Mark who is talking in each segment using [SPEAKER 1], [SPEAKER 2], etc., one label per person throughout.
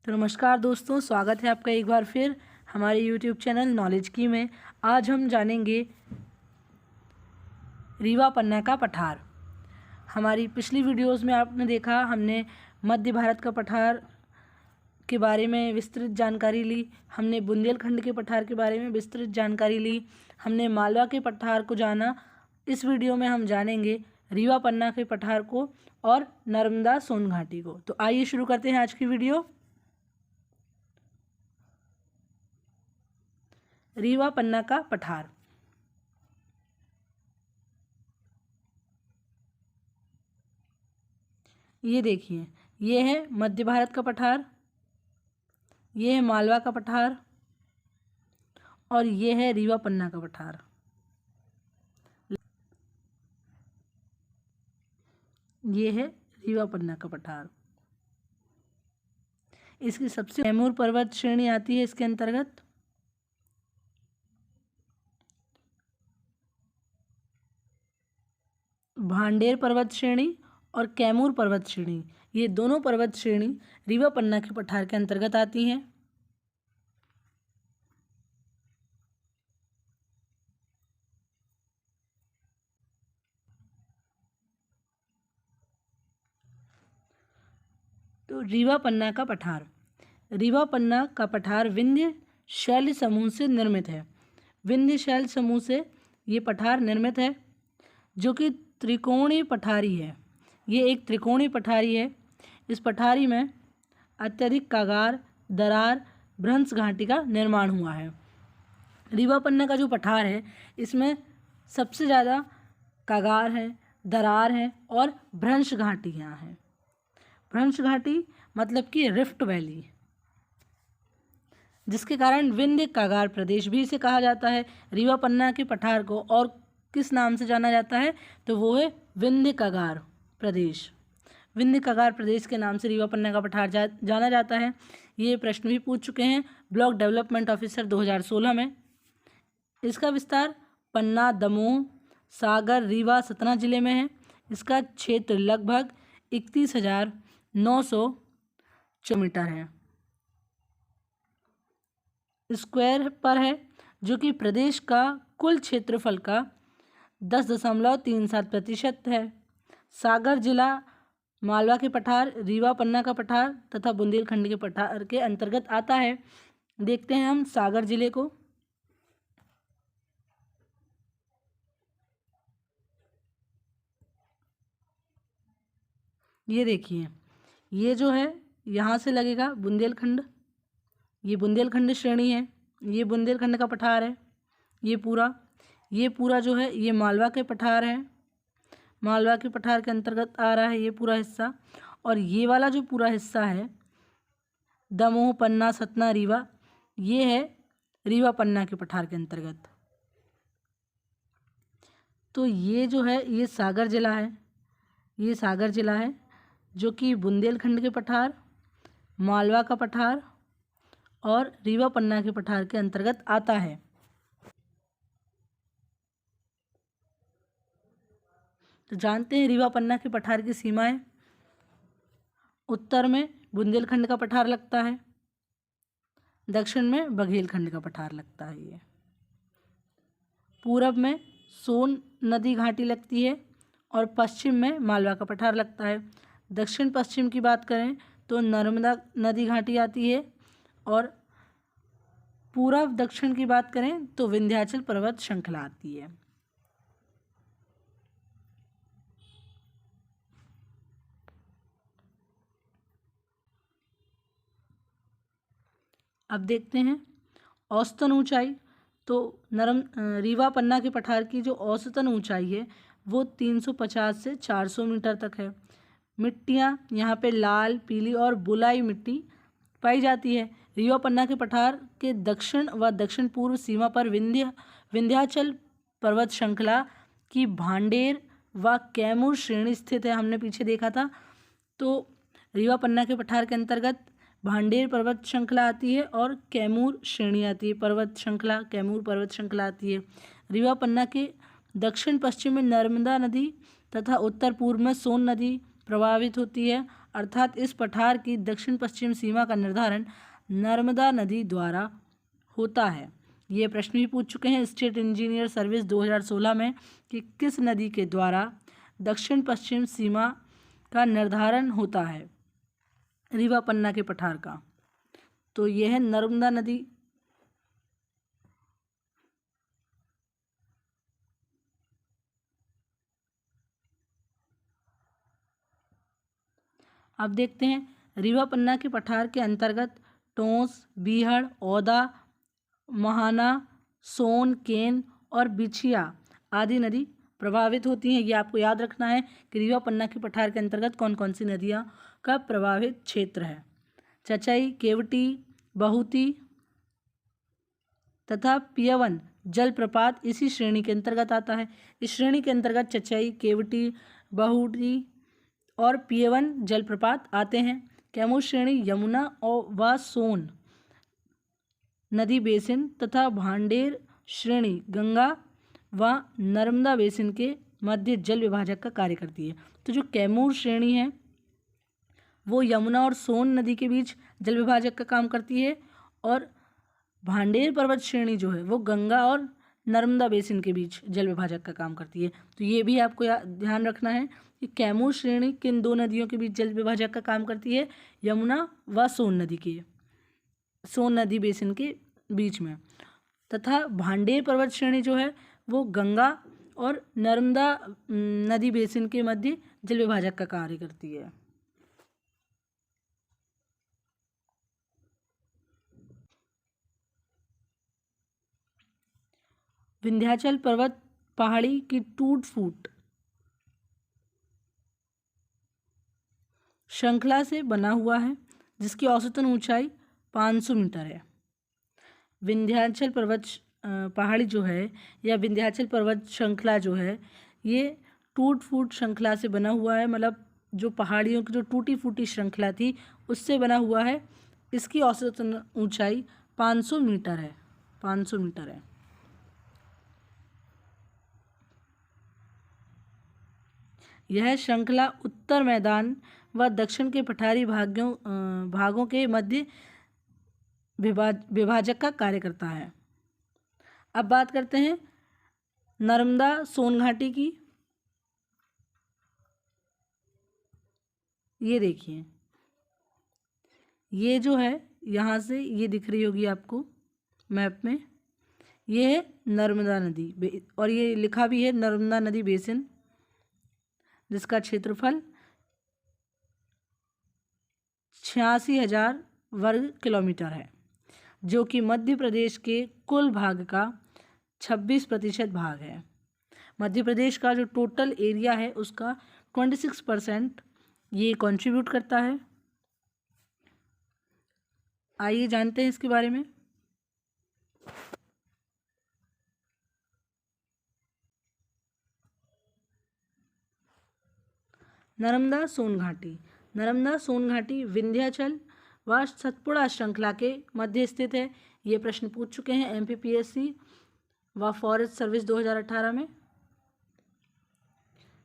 [SPEAKER 1] तो नमस्कार दोस्तों, स्वागत है आपका एक बार फिर हमारे YouTube चैनल नॉलेज की में। आज हम जानेंगे रीवा पन्ना का पठार। हमारी पिछली वीडियोस में आपने देखा, हमने मध्य भारत का पठार के बारे में विस्तृत जानकारी ली, हमने बुंदेलखंड के पठार के बारे में विस्तृत जानकारी ली, हमने मालवा के पठार को जाना। इस वीडियो में हम जानेंगे रीवा पन्ना के पठार को और नर्मदा सोन घाटी को। तो आइए शुरू करते हैं आज की वीडियो। रीवा पन्ना का पठार। ये देखिए, ये है मध्य भारत का पठार, ये है मालवा का पठार और ये है रीवा पन्ना का पठार। ये है रीवा पन्ना का पठार। इसकी सबसे कैमूर पर्वत श्रेणी आती है इसके अंतर्गत। भांडेर पर्वत श्रेणी और कैमूर पर्वत श्रेणी, ये दोनों पर्वत श्रेणी रीवा पन्ना के पठार के अंतर्गत आती हैं। तो रीवा पन्ना का पठार। रीवा पन्ना का पठार विंध्य शैल समूह से निर्मित है। विंध्य शैल समूह से ये पठार निर्मित है, जो कि त्रिकोणीय पठारी है। ये एक त्रिकोणीय पठारी है। इस पठारी में अत्यधिक कागार, दरार, भ्रंश घाटी का निर्माण हुआ है। रीवा पन्ना का जो पठार है, इसमें सबसे ज़्यादा कागार हैं, दरार हैं और भ्रंश घाटियाँ हैं। भ्रंश घाटी मतलब कि रिफ्ट वैली, जिसके कारण विंध्य कागार प्रदेश भी इसे कहा जाता है। रीवा पन्ना के पठार को और किस नाम से जाना जाता है, तो वो है विंध्य कागार प्रदेश। विंध्य कागार प्रदेश के नाम से रीवा पन्ना का पठार जाना जाता है। ये प्रश्न भी पूछ चुके हैं ब्लॉक डेवलपमेंट ऑफिसर 2016 में। इसका विस्तार पन्ना, दमोह, सागर, रीवा, सतना जिले में है। इसका क्षेत्र लगभग 31,900 किलोमीटर है स्क्वायर पर है, जो कि प्रदेश का कुल क्षेत्रफल का 10.37% है। सागर जिला मालवा के पठार, रीवा पन्ना का पठार तथा बुंदेलखंड के पठार के अंतर्गत आता है। देखते हैं हम सागर जिले को। ये देखिए, ये जो है यहाँ से लगेगा बुंदेलखंड, ये बुंदेलखंड श्रेणी है, ये बुंदेलखंड का पठार है। ये पूरा जो है ये मालवा के पठार है, मालवा के पठार के अंतर्गत आ रहा है ये पूरा हिस्सा। और ये वाला जो पूरा हिस्सा है दमोह, पन्ना, सतना, रीवा, ये है रीवा पन्ना के पठार के अंतर्गत। तो ये जो है ये सागर जिला है, ये सागर जिला है, जो कि बुंदेलखंड के पठार, मालवा का पठार और रीवा पन्ना के पठार के अंतर्गत आता है। तो जानते हैं रीवा पन्ना के पठार की सीमाएं। उत्तर में बुंदेलखंड का पठार लगता है, दक्षिण में बघेलखंड का पठार लगता है। ये पूरब में सोन नदी घाटी लगती है और पश्चिम में मालवा का पठार लगता है। दक्षिण पश्चिम की बात करें तो नर्मदा नदी घाटी आती है और पूर्व दक्षिण की बात करें तो विंध्याचल पर्वत श्रृंखला आती है। अब देखते हैं औसतन ऊंचाई। तो रीवा पन्ना के पठार की जो औसतन ऊंचाई है वो 350 से 400 मीटर तक है। मिट्टियाँ यहाँ पे लाल, पीली और बुलाई मिट्टी पाई जाती है। रीवा पन्ना के पठार के दक्षिण व दक्षिण पूर्व सीमा पर विंध्याचल पर्वत श्रृंखला की भांडेर व कैमूर श्रेणी स्थित है। हमने पीछे देखा था। तो रीवा पन्ना के पठार के अंतर्गत भांडेर पर्वत श्रृंखला आती है और कैमूर श्रेणी आती है। पर्वत श्रृंखला, कैमूर पर्वत श्रृंखला आती है। रीवा पन्ना के दक्षिण पश्चिम में नर्मदा नदी तथा उत्तर पूर्व में सोन नदी प्रभावित होती है, अर्थात इस पठार की दक्षिण पश्चिम सीमा का निर्धारण नर्मदा नदी द्वारा होता है। ये प्रश्न भी पूछ चुके हैं स्टेट इंजीनियर सर्विस 2016 में कि किस नदी के द्वारा दक्षिण पश्चिम सीमा का निर्धारण होता है रीवा पन्ना के पठार का। तो यह है नर्मदा नदी। अब देखते हैं रीवा पन्ना के पठार के अंतर्गत टोंस, बीहड़, औदा, महाना, सोन, केन और बिछिया आदि नदी प्रभावित होती हैं। ये आपको याद रखना है कि रीवा पन्ना के पठार के अंतर्गत कौन कौन सी नदियाँ का प्रभावित क्षेत्र है। चचई, केवटी, बहुती तथा पियवन जलप्रपात इसी श्रेणी के अंतर्गत आता है। इस श्रेणी के अंतर्गत चचई, केवटी, बहुती और पियवन जलप्रपात आते हैं। कैमूर श्रेणी यमुना और व सोन नदी बेसिन तथा भांडेर श्रेणी गंगा व नर्मदा बेसिन के मध्य जल विभाजक का कार्य करती है। तो जो कैमूर श्रेणी है वो यमुना और सोन नदी के बीच जल विभाजक का काम करती है, और भांडेर पर्वत श्रेणी जो है वो गंगा और नर्मदा बेसिन के बीच जल विभाजक का काम करती है। तो ये भी आपको ध्यान रखना है कि कैमूर श्रेणी किन दो नदियों के बीच जल विभाजक का काम करती है, यमुना व सोन नदी बेसिन के बीच में, तथा भांडेर पर्वत श्रेणी जो है वो गंगा और नर्मदा नदी बेसिन के मध्य जल विभाजक का कार्य करती है। विंध्याचल पर्वत पहाड़ी की टूट फूट श्रृंखला से बना हुआ है जिसकी औसतन ऊंचाई 500 मीटर है। विंध्याचल पर्वत पहाड़ी जो है या विंध्याचल पर्वत श्रृंखला जो है ये टूट फूट श्रृंखला से बना हुआ है, मतलब जो पहाड़ियों की जो टूटी फूटी श्रृंखला थी उससे बना हुआ है। इसकी औसतन ऊंचाई 500 मीटर है। 500 मीटर है। यह श्रृंखला उत्तर मैदान व दक्षिण के पठारी भागों के मध्य विभाजक का कार्य करता है। अब बात करते हैं नर्मदा सोन घाटी की। ये देखिए, ये जो है यहाँ से ये दिख रही होगी आपको मैप में, ये है नर्मदा नदी और ये लिखा भी है नर्मदा नदी बेसिन, जिसका क्षेत्रफल 86,000 वर्ग किलोमीटर है, जो कि मध्य प्रदेश के कुल भाग का 26% भाग है। मध्य प्रदेश का जो टोटल एरिया है उसका 26% ये कंट्रीब्यूट करता है। आइए जानते हैं इसके बारे में। नर्मदा सोन घाटी। नर्मदा सोन घाटी विंध्याचल व सतपुड़ा श्रृंखला के मध्य स्थित है। ये प्रश्न पूछ चुके हैं एमपीपीएससी व फॉरेस्ट सर्विस 2018 में।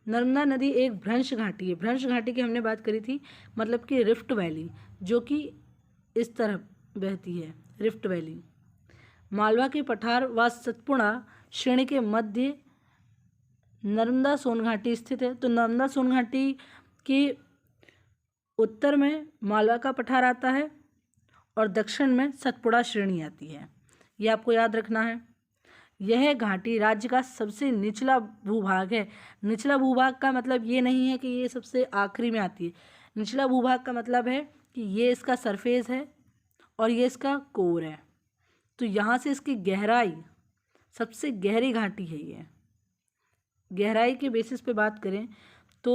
[SPEAKER 1] नर्मदा नदी एक भ्रंश घाटी है। भ्रंश घाटी की हमने बात करी थी, मतलब कि रिफ्ट वैली, जो कि इस तरह बहती है, रिफ्ट वैली। मालवा के पठार व सतपुड़ा श्रेणी के मध्य नर्मदा सोन घाटी स्थित है। तो नर्मदा सोन घाटी के उत्तर में मालवा का पठार आता है और दक्षिण में सतपुड़ा श्रेणी आती है। ये आपको याद रखना है। यह घाटी राज्य का सबसे निचला भूभाग है। निचला भूभाग का मतलब ये नहीं है कि ये सबसे आखिरी में आती है। निचला भूभाग का मतलब है कि ये इसका सरफेस है और ये इसका कोर है। तो यहाँ से इसकी गहराई, सबसे गहरी घाटी है ये। गहराई के बेसिस पे बात करें तो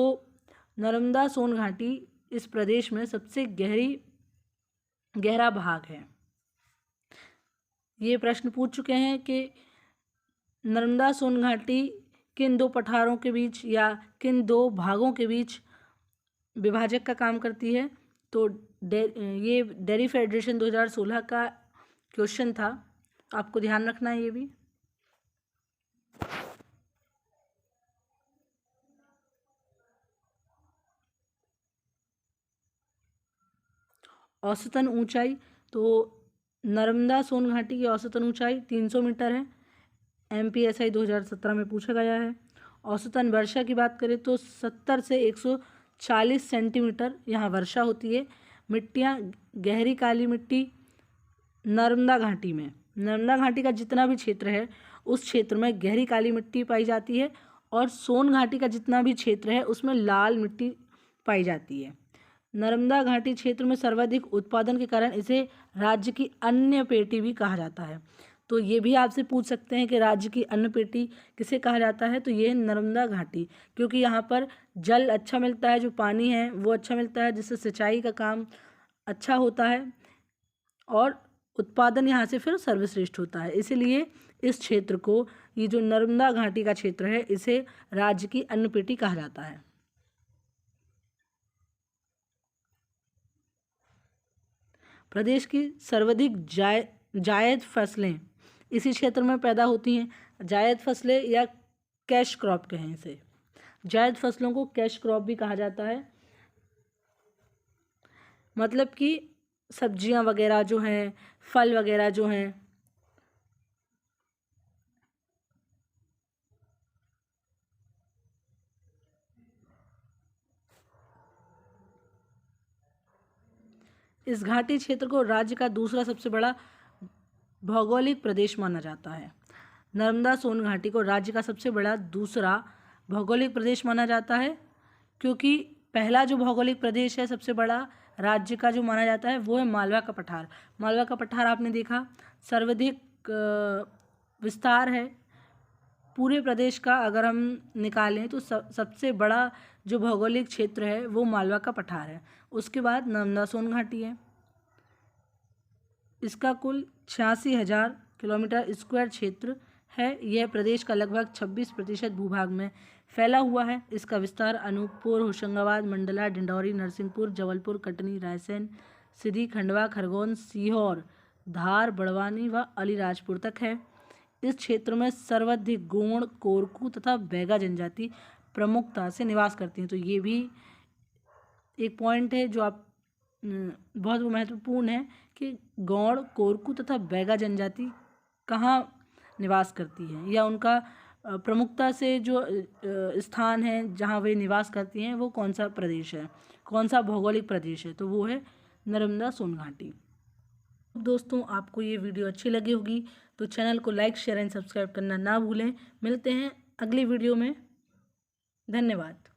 [SPEAKER 1] नर्मदा सोन घाटी इस प्रदेश में सबसे गहरा भाग है। ये प्रश्न पूछ चुके हैं कि नर्मदा सोन घाटी किन दो पठारों के बीच या किन दो भागों के बीच विभाजक का काम करती है। तो ये डेयरी फेडरेशन 2016 का क्वेश्चन था, आपको ध्यान रखना है ये भी। औसतन ऊंचाई, तो नर्मदा सोन घाटी की औसतन ऊंचाई 300 मीटर है। MPSI 2017 में पूछा गया है। औसतन वर्षा की बात करें तो 70 से 140 सेंटीमीटर यहाँ वर्षा होती है। मिट्टियाँ गहरी काली मिट्टी नर्मदा घाटी में, नर्मदा घाटी का जितना भी क्षेत्र है उस क्षेत्र में गहरी काली मिट्टी पाई जाती है, और सोन घाटी का जितना भी क्षेत्र है उसमें लाल मिट्टी पाई जाती है। नर्मदा घाटी क्षेत्र में सर्वाधिक उत्पादन के कारण इसे राज्य की अन्न पेटी भी कहा जाता है। तो ये भी आपसे पूछ सकते हैं कि राज्य की अन्न पेटी किसे कहा जाता है, तो ये है नर्मदा घाटी, क्योंकि यहाँ पर जल अच्छा मिलता है, जो पानी है वो अच्छा मिलता है, जिससे सिंचाई का काम अच्छा होता है और उत्पादन यहाँ से फिर सर्वश्रेष्ठ होता है। इसीलिए इस क्षेत्र को, ये जो नर्मदा घाटी का क्षेत्र है, इसे राज्य की अन्न पेटी कहा जाता है। प्रदेश की सर्वाधिक जायद फसलें इसी क्षेत्र में पैदा होती हैं। जायद फसलें या कैश क्रॉप कहें इसे, जायद फसलों को कैश क्रॉप भी कहा जाता है। मतलब कि सब्जियां वगैरह जो हैं, फल वगैरह जो हैं, इस घाटी क्षेत्र को राज्य का दूसरा सबसे बड़ा भौगोलिक प्रदेश माना जाता है। नर्मदा सोन घाटी को राज्य का सबसे बड़ा दूसरा भौगोलिक प्रदेश माना जाता है, क्योंकि पहला जो भौगोलिक प्रदेश है सबसे बड़ा राज्य का जो माना जाता है वो है मालवा का पठार। मालवा का पठार आपने देखा सर्वाधिक विस्तार है पूरे प्रदेश का। अगर हम निकालें तो सबसे बड़ा जो भौगोलिक क्षेत्र है वो मालवा का पठार है। उसके बाद नर्मदा सोन घाटी है। इसका कुल 86,000 किलोमीटर स्क्वायर क्षेत्र है। यह प्रदेश का लगभग 26% भूभाग में फैला हुआ है। इसका विस्तार अनूपपुर, होशंगाबाद, मंडला, डिंडौरी, नरसिंहपुर, जबलपुर, कटनी, रायसेन, सीधी, खंडवा, खरगोन, सीहोर, धार, बड़वानी व अलीराजपुर तक है। इस क्षेत्र में सर्वाधिक गोंड, कोरकू तथा बैगा जनजाति प्रमुखता से निवास करती हैं। तो ये भी एक पॉइंट है जो आप बहुत महत्वपूर्ण है कि गौड़, कोरकू तथा बैगा जनजाति कहाँ निवास करती है, या उनका प्रमुखता से जो स्थान है जहाँ वे निवास करती हैं वो कौन सा प्रदेश है, कौन सा भौगोलिक प्रदेश है, तो वो है नर्मदा सोन घाटी। दोस्तों, आपको ये वीडियो अच्छी लगी होगी तो चैनल को लाइक, शेयर एंड सब्सक्राइब करना ना भूलें। मिलते हैं अगली वीडियो में। धन्यवाद।